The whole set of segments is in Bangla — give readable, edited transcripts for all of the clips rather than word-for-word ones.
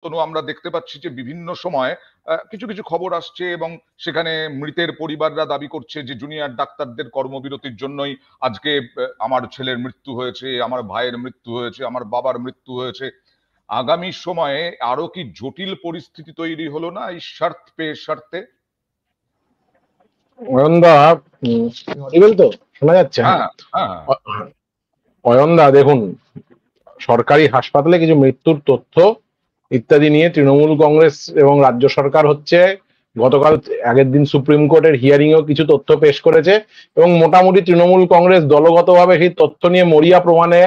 তনু, আমরা দেখতে পাচ্ছি যে বিভিন্ন সময় কিছু কিছু খবর আসছে এবং সেখানে মৃতের পরিবাররা দাবি করছে যে জুনিয়র ডাক্তারদের কর্মবিরতির জন্যই আজকে আমার ছেলের মৃত্যু হয়েছে, আমার ভাইয়ের মৃত্যু হয়েছে, আমার বাবার মৃত্যু হয়েছে। আগামী সময়ে আরো কি জটিল পরিস্থিতি তৈরি হলো না এই স্বার্থে? অয়নদা, অডিবল তো শোনা যাচ্ছে? হ্যাঁ, হ্যাঁ, অয়নদা দেখুন, সরকারি হাসপাতালে কিছু মৃত্যুর তথ্য ইত্যাদি নিয়ে তৃণমূল কংগ্রেস এবং রাজ্য সরকার গতকাল আগের দিন সুপ্রিম কোর্টের হিয়ারিং এও কিছু তথ্য পেশ করেছে এবং মোটামুটি তৃণমূল কংগ্রেস দলগতভাবে সেই তথ্য নিয়ে মরিয়া প্রমাণে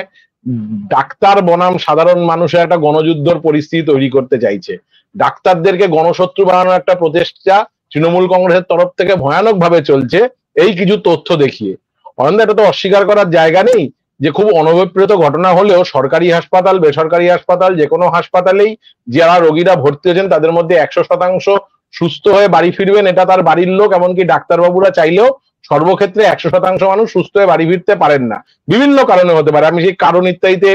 ডাক্তার বনাম সাধারণ মানুষের একটা গণযুদ্ধর পরিস্থিতি তৈরি করতে চাইছে। ডাক্তারদেরকে গণশত্রু বানানোর একটা প্রচেষ্টা তৃণমূল কংগ্রেসের তরফ থেকে ভয়ানক ভাবে চলছে এই কিছু তথ্য দেখিয়ে। অনন্দা, এটা তো অস্বীকার করার জায়গা নেই যে খুব অনভিপ্রেত ঘটনা হলেও সরকারি হাসপাতাল, বেসরকারি হাসপাতাল, যে কোনো হাসপাতালেই যারা রোগীরা ভর্তি হয়েছেন তাদের মধ্যে 100% সুস্থ হয়ে বাড়ি ফিরবেন এটা তার বাড়ির লোক, এমনকি ডাক্তারবাবুরা চাইলেও সর্বক্ষেত্রে 100% মানুষ সুস্থ হয়ে বাড়ি ফিরতে পারেন না। বিভিন্ন কারণে হতে পারে, আমি সেই কারণ ইত্যাদিতে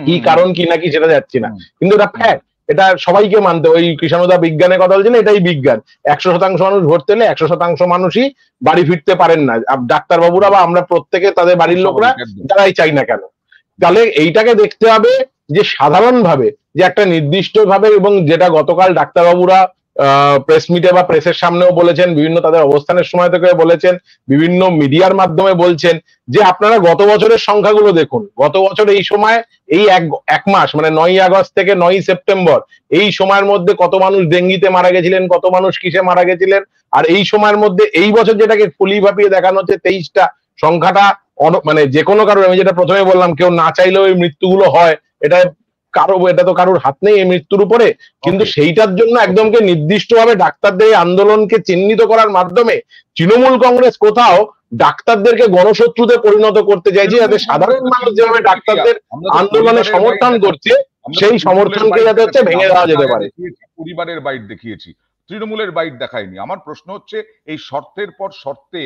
কি কারণ কি নাকি সেটা যাচ্ছি না, কিন্তু এটা ফ্যাক্ট, এটা সবাইকে মানতে। ওই কৃষ্ণদা বিজ্ঞানের কথা বলছেন, এটাই বিজ্ঞান। 100% মানুষ ভর্তি হলে 100% মানুষই বাড়ি ফিরতে পারেন না, ডাক্তারবাবুরা বা আমরা প্রত্যেকে, তাদের বাড়ির লোকরা, যারাই চাই না কেন। তাহলে এইটাকে দেখতে হবে যে সাধারণভাবে যে একটা নির্দিষ্ট ভাবে, এবং যেটা গতকাল ডাক্তারবাবুরা প্রেস মিটে বা প্রেসের সামনেও বলেছেন, বিভিন্ন তাদের অবস্থানের সময় থেকে বলেছেন, বিভিন্ন মিডিয়ার মাধ্যমে বলছেন যে আপনারা গত বছরের সংখ্যাগুলো দেখুন। গত বছর এই সময়, এই এক মাস মানে 9ই আগস্ট থেকে 9ই সেপ্টেম্বর, এই সময়ের মধ্যে কত মানুষ ডেঙ্গিতে মারা গেছিলেন, কত মানুষ কিসে মারা গেছিলেন। আর এই সময়ের মধ্যে এই বছর যেটাকে ফুলি ভাপিয়ে দেখানো হচ্ছে 23টা, সংখ্যাটা মানে যে কোনো কারোর, আমি যেটা প্রথমে বললাম, কেউ না চাইলেও এই মৃত্যুগুলো হয়, এটা তো কারোর হাত নেই এই মৃত্যুর উপরে। কিন্তু সেইটার জন্য একদমকে নির্দিষ্টভাবে ডাক্তারদের আন্দোলনকে চিহ্নিত করার মাধ্যমে তৃণমূল কংগ্রেস কোথাও ডাক্তারদেরকে গণশত্রুতে পরিণত করতে চাইছে, যাতে সাধারণ মানুষ যেভাবে ডাক্তারদের আন্দোলনে সমর্থন করছে সেই সমর্থনকে যাতে ভেঙে দেওয়া যেতে পারে। পরিবারের বাইট দেখিয়েছি, তৃণমূলের বাইট দেখায়নি। আমার প্রশ্ন হচ্ছে, এই শর্তের পর শর্তে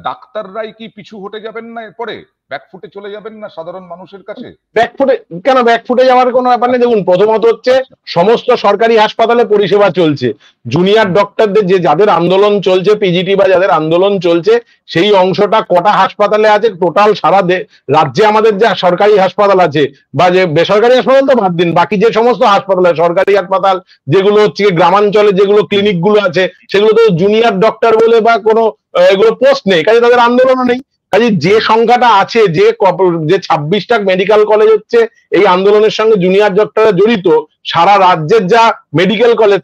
ডাক্তাররাই কি পিছু হটে যাবেন না? এরপরে ব্যাকফুটে চলে যাবেন না সাধারণ মানুষের কাছে? ব্যাকফুটে যাওয়ার কোনো ব্যাপার নেই। দেখুন, প্রথমত হচ্ছে সমস্ত সরকারি হাসপাতালে পরিষেবা চলছে। জুনিয়র ডক্টরদের যাদের আন্দোলন চলছে, পিজিটি বা যাদের আন্দোলন চলছে, সেই অংশটা কটা হাসপাতালে আছে টোটাল সারা রাজ্যে আমাদের যা সরকারি হাসপাতাল আছে বা যে বেসরকারি হাসপাতাল তো বাদ দিন, বাকি যে সমস্ত হাসপাতাল, সরকারি হাসপাতাল যেগুলো হচ্ছে গ্রামাঞ্চলে যেগুলো ক্লিনিক গুলো আছে, সেগুলো তো জুনিয়র ডক্টর বলে বা কোনো এগুলো পোস্ট নেই, কাজে তাদের আন্দোলনও নেই। কাজে যে সংখ্যাটা আছে, যে 26টা মেডিকেল কলেজ হচ্ছে এই আন্দোলনের সঙ্গে জুনিয়র ডক্টররা জড়িত, সারা রাজ্যের যা মেডিকেল কলেজ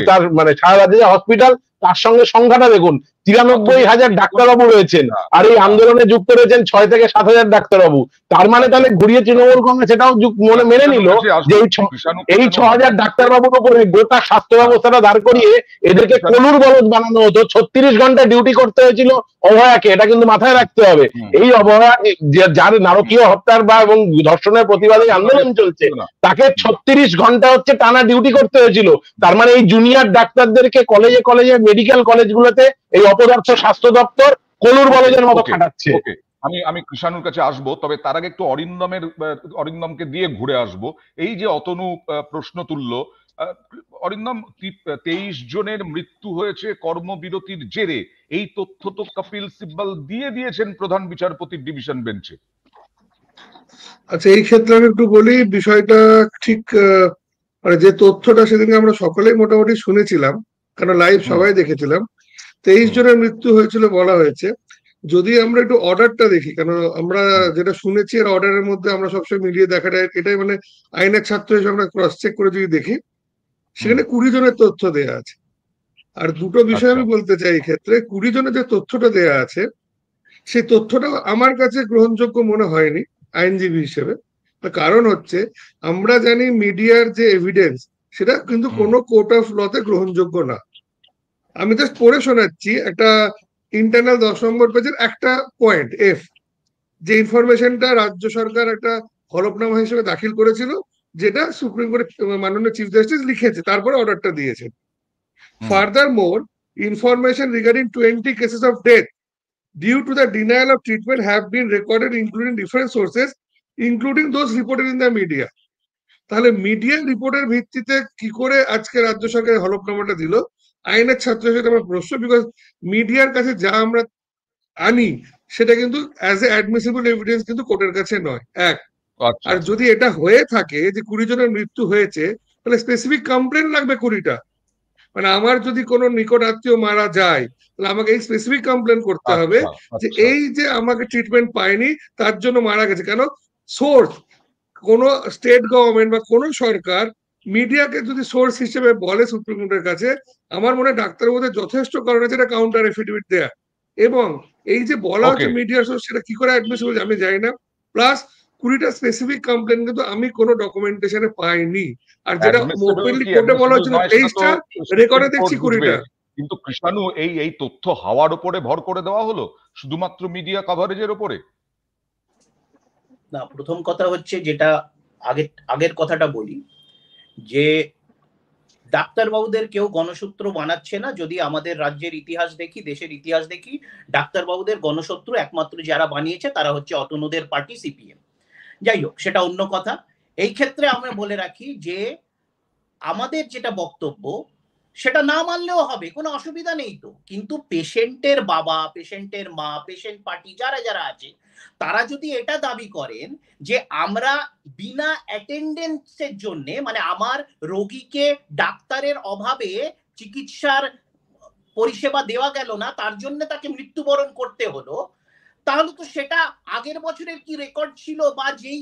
তার মানে সারা রাজ্যের যা হসপিটাল, তার সঙ্গে সংখ্যাটা দেখুন, 93,000 ডাক্তারবাবু রয়েছেন, আর এই আন্দোলনে যুক্ত রয়েছেন 6 থেকে 7,000 ডাক্তারবাবু। তার মানে তাহলে ঘুরিয়ে তৃণমূল কংগ্রেস সেটাও মেনে নিল যে এই 6,000 ডাক্তারবাবুর উপরে গোটা স্বাস্থ্য ব্যবস্থাটা দাঁড় করিয়ে এদেরকে কলুর বলদ বানানো হতো। 36 ঘন্টা ডিউটি করতে হয়েছিল অভয়াকে, এটা কিন্তু মাথায় রাখতে হবে। এই অভয়া, যার নারকীয় হত্যার বা এবং ধর্ষণের প্রতিবাদে আন্দোলন চলছে, তাকে 36 ঘন্টা হচ্ছে টানা ডিউটি করতে হয়েছিল। তার মানে এই জুনিয়র ডাক্তারদেরকে কলেজে কলেজে মেডিকেল কলেজগুলোতে এই অপদার্থ স্বাস্থ্য দপ্তর কলুর বলদের মতো খাটাচ্ছে। আমি কৃষাণুর কাছে আসবো, তবে তার আগে একটু অরিন্দমকে দিয়ে ঘুরে আসবো। এই যে অতনু প্রশ্ন তুললো, অরিন্দম, 23 জনের মৃত্যু হয়েছে কর্মবিরতির জেরে, এই তথ্য তো কপিল সিব্বল দিয়েছেন প্রধান বিচারপতির ডিভিশন বেঞ্চে। আচ্ছা, এই ক্ষেত্রে আমি একটু বলি বিষয়টা ঠিক, মানে যে তথ্যটা সেদিনকে আমরা সকলেই মোটামুটি শুনেছিলাম, কারণ লাইভ সবাই দেখেছিলাম, 23 জনের মৃত্যু হয়েছিল বলা হয়েছে। যদি আমরা একটু অর্ডারটা দেখি, কারণ আমরা যেটা শুনেছি আর অর্ডারের মধ্যে আমরা সবসময় মিলিয়ে দেখাটা এটাই, মানে আইনের ছাত্র হিসেবে আমরা ক্রস চেক করে যদি দেখি, সেখানে 20 জনের তথ্য দেয়া আছে। আর দুটো বিষয় আমি বলতে চাই এই ক্ষেত্রে, 20 জনের যে তথ্যটা দেয়া আছে সেই তথ্যটা আমার কাছে গ্রহণযোগ্য মনে হয়নি আইনজীবী হিসেবে। কারণ হচ্ছে, আমরা জানি মিডিয়ার যে এভিডেন্স সেটা কিন্তু কোনো কোর্ট অফ লতে গ্রহণযোগ্য না। আমি জাস্ট পড়ে শোনাচ্ছি একটা ইন্টারনাল 10 নম্বর পেজের একটা পয়েন্ট এফ, যে ইনফরমেশনটা রাজ্য সরকার একটা হলফনামা হিসেবে দাখিল করেছিল, যেটা সুপ্রিম কোর্টের মাননীয় চিফ জাস্টিস লিখেছে, তারপরে অর্ডারটা দিয়েছেন। Further more, information regarding 20 cases of death due to the denial of treatment have been recorded, including different sources, including those reported in the media. তাহলে মিডিয়া রিপোর্টের ভিত্তিতে কি করে আজকে রাজ্য সরকারের হলফনামাটা দিল? আইনের ছাত্র হিসেবে আমার প্রশ্ন, বিকজ মিডিয়ার কাছে যা আমরা আনি সেটা কিন্তু অ্যাজ এ অ্যাডমিসিবল এভিডেন্স কিন্তু কোর্টের কাছে নয়, এক। আচ্ছা, আর যদি এটা হয়ে থাকে যে 20 জনের মৃত্যু হয়েছে, তাহলে স্পেসিফিক কমপ্লেন লাগবে 20টা। মানে আমার যদি কোনো নিকট আত্মীয় মারা যায়, তাহলে আমাকে এই স্পেসিফিক কমপ্লেন করতে হবে আচ্ছা, যে আচ্ছা। এই যে আমাকে ট্রিটমেন্ট পায়নি তার জন্য মারা গেছে। কেন? সোর্স, কোন স্টেট গভর্নমেন্ট বা কোন সরকার মিডিয়াকে যদি সোর্স হিসেবে বলে সুপ্রিম কোর্টের কাছে, আমার মনে হয় ডাক্তারের মধ্যে যথেষ্ট কারণ আছে এটা কাউন্টার এফিডেভিট দেয়া। এবং এই যে বলা ওকে, হচ্ছে মিডিয়া সোর্স, সেটা কি করে অ্যাডমিসিবল আমি জানি না। প্লাস 20টা স্পেসিফিক কমপ্লেন কিন্তু আমি কোনো ডকুমেন্টেশনে পাইনি। আর যেটা অ্যাডমিসিবল ওপেনলি কি কোর্টে বলা অ্যাডমিসিবল হচ্ছিল নয় সেটা তো 23টা, রেকর্ডে সুপ্রিম কোর্ট দেখছি বুঝবে। 20টা। কিন্তু কৃষাণু, এই তথ্য হাওয়ার উপরে ভর করে দেওয়া হলো শুধুমাত্র মিডিয়া কভারেজের উপরে। না, প্রথম কথা হচ্ছে যেটা আগের কথাটা বলি, যে ডাক্তারবাবুদের কেউ গণশত্রু বানাচ্ছে না। যদি আমাদের রাজ্যের ইতিহাস দেখি, দেশের ইতিহাস দেখি, ডাক্তারবাবুদের গণশত্রু একমাত্র যারা বানিয়েছে তারা হচ্ছে অতনুদের পার্টি সিপিএম। যাই হোক, সেটা অন্য কথা। এই ক্ষেত্রে আমরা বলে রাখি যে আমাদের যেটা বক্তব্য সেটা না মানলেও হবে, কোনো অসুবিধা নেই তো। কিন্তু পেশেন্টের বাবা, পেশেন্টের মা, পেশেন্ট পার্টি যারা যারা আছে, তারা যদি এটা দাবি করেন যে আমরা বিনা অ্যাটেন্ডেন্সের জন্য, মানে আমার রোগীকে ডাক্তারের অভাবে চিকিৎসার পরিষেবা দেওয়া গেল না, তার জন্য তাকে মৃত্যুবরণ করতে হলো, তাহলে তো সেটা আগের বছরের কি রেকর্ড ছিল বা যেই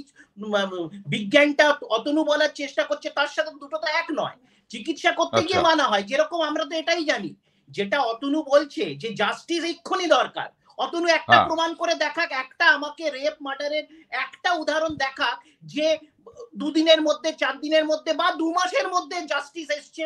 বিজ্ঞানটা অতনু বলার চেষ্টা করছে তার সাথে দুটো তো এক নয়। চিকিৎসা করতে গিয়ে আচ্ছা, মানা হয়, যেরকম আমরা তো এটাই জানি, যেটা অতনু বলছে যে জাস্টিস এক্ষুনি দরকার। অতনু একটা হ্যাঁ, প্রমাণ করে দেখাক, একটা আমাকে রেপ মার্ডারের একটা উদাহরণ দেখাক যে 2 দিনের মধ্যে, 4 দিনের মধ্যে বা 2 মাসের মধ্যে জাস্টিস এসছে।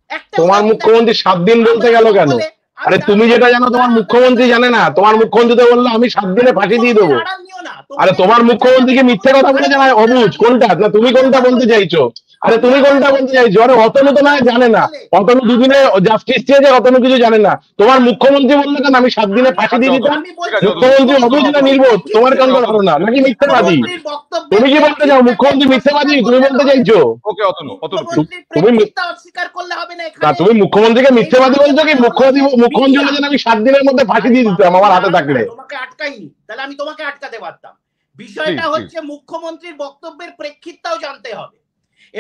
একটা তোমার উদাহরণ দেখাক। মুখ্যমন্ত্রী 7 দিন বলতে আমরা গেল কেন? সকলে, আরে তুমি যেটা জানো তোমার মুখ্যমন্ত্রী জানে না। তোমার মুখ্যমন্ত্রী তো বললো আমি 7 দিনে ফাঁসি দিয়ে দেবো। আড়াল নিও না। আরে তোমার মুখ্যমন্ত্রী কি মিথ্যে কথা বলেছে না অবুঝ কোনটা? না তুমি কোনটা বলতে চাইছো? আরে তুমি কোনটা বলতে চাইছো? আরে অতনু তো না জানে না, অতনু দুদিনে জাস্টিস চেয়েছে, অতনু কিছু জানে না। তোমার মুখ্যমন্ত্রী বললো কেন আমি 7 দিনে ফাঁসি দিয়ে দিতাম? ঠিক আছে, মুখ্যমন্ত্রী অবুঝ না নির্বোধ? তোমার কোন অতনু, ধারণা? নাকি মিথ্যাবাদী? মুখ্যমন্ত্রীর বক্তব্যের তুমি কি বলতে চাও মুখ্যমন্ত্রী মিথ্যাবাদী? তুমি বলতে চাইছো? ওকে অতনু, মুখ্যমন্ত্রীর তুমি প্রেক্ষিতটা অস্বীকার করলে হবে না না, এখানে। তুমি মুখ্যমন্ত্রীকে মিথ্যাবাদী বলছো কি? মুখ্যমন্ত্রী মিডিয়া, বলেছেন আমি 7 দিনের মধ্যে ফাঁসি দিয়ে দিতাম আমার হাতে থাকলে। তোমাকে আটকাইনি, তাহলে আমি তোমাকে আটকাতে পারতাম। প্লিজ বিষয়টা প্লিজ। হচ্ছে মুখ্যমন্ত্রীর বক্তব্যের প্রেক্ষিতটাও জানতে হবে।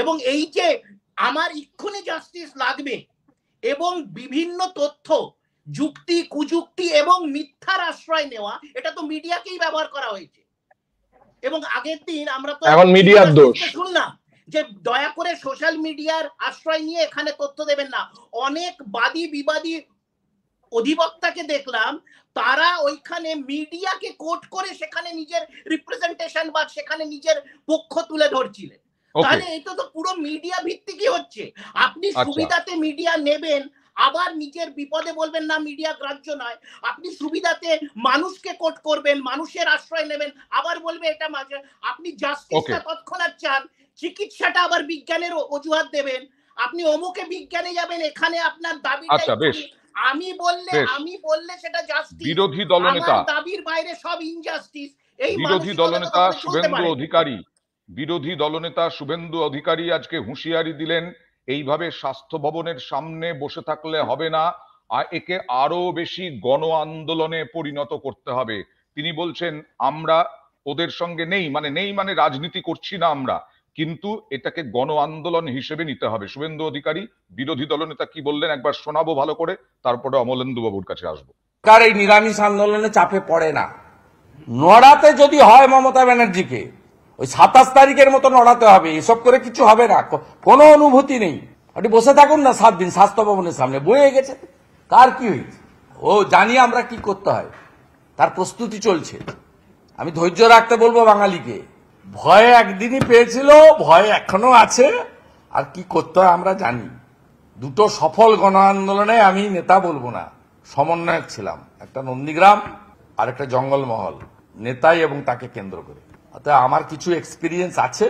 এবং এই যে আমার এক্ষুনি জাস্টিস লাগবে এবং বিভিন্ন তথ্য, যুক্তি, কুযুক্তি এবং মিথ্যার আশ্রয় নেওয়া, এটা তো মিডিয়াকেই ব্যবহার করা হয়েছে। এবং আগের দিন আমরা তো এখন মিডিয়ার দোষ। শুনলাম যে দয়া করে সোশ্যাল মিডিয়ার আশ্রয় নিয়ে এখানে তথ্য দেবেন না। অনেক বাদী বিবাদী অধিবক্তাকে দেখলাম, তারা ওইখানে মিডিয়াকে কোট করে সেখানে নিজের রিপ্রেজেন্টেশন বা সেখানে নিজের পক্ষ তুলে ধরছিলেন। ওকে, তাহলে এটা তো পুরো মিডিয়া ভিত্তিকই হচ্ছে। আপনি আচ্ছা, সুবিধাতে মিডিয়া নেবেন, আবার নিজের বিপদে বলবেন না মিডিয়া গ্রাহ্য নয়। আপনি সুবিধাতে মানুষকে কোট করবেন, মানুষের আশ্রয় নেবেন, আবার বলবে এটা মাঝে। আপনি ওকে, জাস্টিসটা তৎক্ষণাৎ চান, চিকিৎসাটা আবার বিজ্ঞানের অজুহাত দেবেন। আপনি অমুকে বিজ্ঞানে যাবেন, এখানে আপনার দাবিটা আচ্ছা, বেশ আমি বললে সেটা জাস্টিস, বিরোধী দলনেতা, আমার দাবির বাইরে সব ইনজাস্টিস। এই বিরোধী মানসিকতা দলনেতা তো চলতে শুভেন্দু পারে। অধিকারী, বিরোধী দলনেতা শুভেন্দু অধিকারী আজকে হুঁশিয়ারি দিলেন এইভাবে স্বাস্থ্য ভবনের সামনে বসে থাকলে হবে না, আর একে আরো বেশি গণ আন্দোলনে পরিণত করতে হবে। তিনি বলছেন আমরা ওদের সঙ্গে নেই মানে রাজনীতি করছি না আমরা, কিন্তু এটাকে গণ আন্দোলন হিসেবে নিতে হবে। শুভেন্দু অধিকারী বিরোধী দলনেতা কি বললেন একবার শোনাবো ভালো করে, তারপরে অমলেন্দু বাবুর কাছে আসবো। সরকার এই নিরামিষ আন্দোলনে চাপে পড়ে না। নড়াতে যদি হয় মমতা ব্যানার্জিকে, ওই 27 তারিখের মতো নড়াতে হবে। এসব করে কিছু হবে না, কোনো অনুভূতি নেই। আপনি বসে থাকুন না 7 দিন স্বাস্থ্য ভবনের সামনে, বয়ে গেছে। কার কি হয়েছে ও জানি আমরা কি করতে হয়, তার প্রস্তুতি চলছে। আমি ধৈর্য রাখতে বলবো বাঙালিকে। ভয় একদিনই পেয়েছিল, ভয় এখনো আছে, আর কি করতে হয় আমরা জানি। দুটো সফল গণ আন্দোলনে আমি নেতা বলবো না, সমন্বয়ক ছিলাম। একটা নন্দীগ্রাম আর একটা জঙ্গলমহল, নেতাই এবং তাকে কেন্দ্র করে। অর্থাৎ আমার কিছু এক্সপিরিয়েন্স আছে,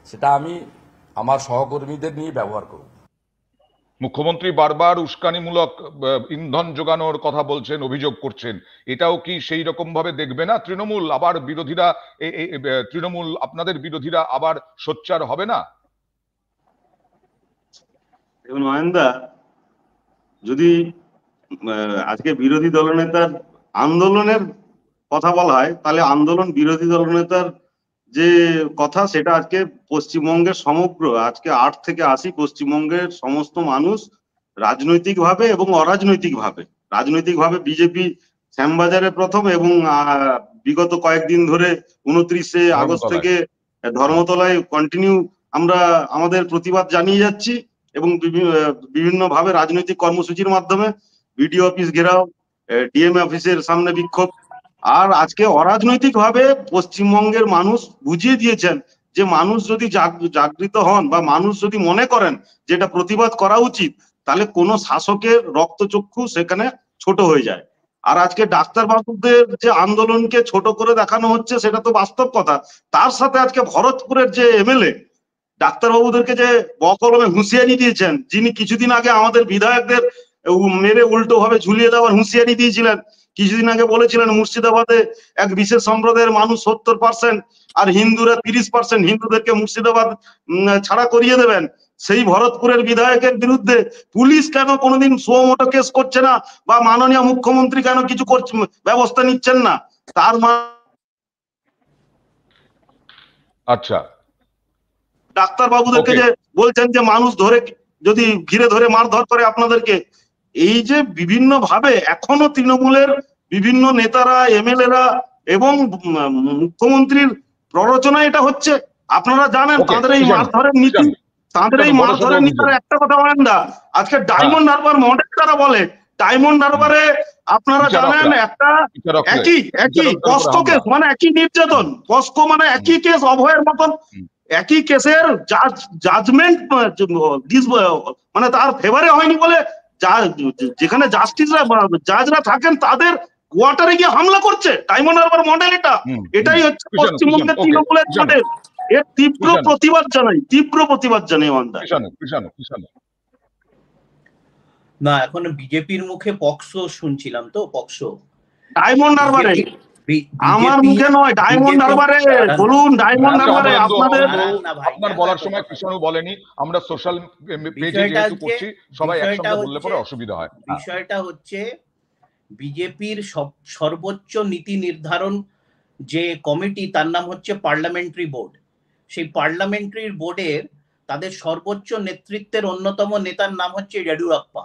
সেটা আমি আমার সহকর্মীদের নিয়ে ব্যবহার করব। মুখ্যমন্ত্রী বারবার উস্কানিমূলক ইন্ধন যোগানোর কথা বলছেন, অভিযোগ করছেন, এটাও কি সেই রকম ভাবে দেখবে না তৃণমূল? আবার বিরোধীরা তৃণমূল আপনাদের বিরোধীরা আবার সোচ্চার হবে না? দেখুন অয়নদা, যদি আজকে বিরোধী দলনেতার আন্দোলনের কথা বলা হয়, তাহলে আন্দোলন বিরোধী দলনেতার যে কথা সেটা আজকে পশ্চিমবঙ্গের সমগ্র আজকে 8 থেকে 80 পশ্চিমবঙ্গের সমস্ত মানুষ রাজনৈতিকভাবে এবং রাজনৈতিকভাবে বিজেপি শ্যামবাজারে প্রথম এবং বিগত কয়েকদিন ধরে 29শে আগস্ট থেকে ধর্মতলায় কন্টিনিউ আমরা আমাদের প্রতিবাদ জানিয়ে যাচ্ছি এবং বিভিন্নভাবে রাজনৈতিক কর্মসূচির মাধ্যমে বিডিও অফিস ঘেরাও, ডিএম অফিসের সামনে বিক্ষোভ। আর আজকে অরাজনৈতিক ভাবে পশ্চিমবঙ্গের মানুষ বুঝিয়ে দিয়েছেন যে মানুষ যদি জাগৃত হন বা মানুষ যদি মনে করেন যেটা প্রতিবাদ করা উচিত, তাহলে কোনো শাসকের রক্তচক্ষু সেখানে ছোট হয়ে যায়। আর আজকে ডাক্তারবাবুদের যে আন্দোলনকে ছোট করে দেখানো হচ্ছে সেটা তো বাস্তব কথা। তার সাথে আজকে ভরতপুরের যে এমএলএ ডাক্তারবাবুদেরকে যে বকলমে হুঁশিয়ারি দিয়েছেন, যিনি কিছুদিন আগে আমাদের বিধায়কদের মেরে উল্টো ভাবে ঝুলিয়ে দেওয়ার হুঁশিয়ারি দিয়েছিলেন, কিছুদিন আগে বলেছিলেন মুর্শিদাবাদে এক বিশেষ সম্প্রদায়ের মানুষ 70% আর হিন্দুরা 30%, হিন্দুদেরকে মুর্শিদাবাদ ছাড়া করিয়ে দেবেন। সেই ভরতপুরের বিধায়কের বিরুদ্ধে পুলিশ কেন কোনোদিন সুমোটো কেস করছে না বা মাননীয় মুখ্যমন্ত্রী কেন কিছু করছে ব্যবস্থা নিচ্ছেন না? তার আচ্ছা, ডাক্তারবাবুদেরকে যে বলছেন যে মানুষ ধরে যদি ঘিরে ধরে মারধর করে আপনাদেরকে, এই যে বিভিন্ন ভাবে এখনো তৃণমূলের বিভিন্ন নেতারা, এমএলএরা এবং মুখ্যমন্ত্রীর প্ররোচনা এটা হচ্ছে। আপনারা জানেন তাদের এই মারধরের নীতি, একটা কথা বলেন না, আজকে ডায়মন্ড হারবার মডেল তারা বলে, ডায়মন্ড হারবারে আপনারা জানেন একটা একই পস্কো কেস মানে একই নির্যাতন, পস্কো মানে একই কেস, অভয়ের মতন একই কেসের জাজমেন্ট মানে তার ফেভারে হয়নি বলে যেখানে জাজরা থাকেন তাদের কোয়ার্টারে গিয়ে হামলা করছে। ডায়মন্ড হারবার মডেল এটাই হচ্ছে পশ্চিমবঙ্গের তৃণমূলের মডেল। এর তীব্র প্রতিবাদ জানাই অন্দা। না, এখন বিজেপির মুখে পক্সো শুনছিলাম, তো পক্সো ডায়মন্ড হারবারে, আমার মুখে নয়, ডায়মন্ড হারবারে বলুন, ডায়মন্ড হারবারে আপনার বলার সময় কৃষ্ণু বলেনি, আমরা সোশ্যাল পেজে যেহেতু করছি সবাই একসঙ্গে বললে পরে অসুবিধা হয়। বিষয়টা হচ্ছে বিজেপির সর্বোচ্চ নীতি নির্ধারণ যে কমিটি, তার নাম হচ্ছে পার্লামেন্টারি বোর্ড। সেই পার্লামেন্টারি বোর্ডের তাদের সর্বোচ্চ নেতৃত্বের অন্যতম নেতার নাম হচ্ছে ইয়েডিউরাপ্পা।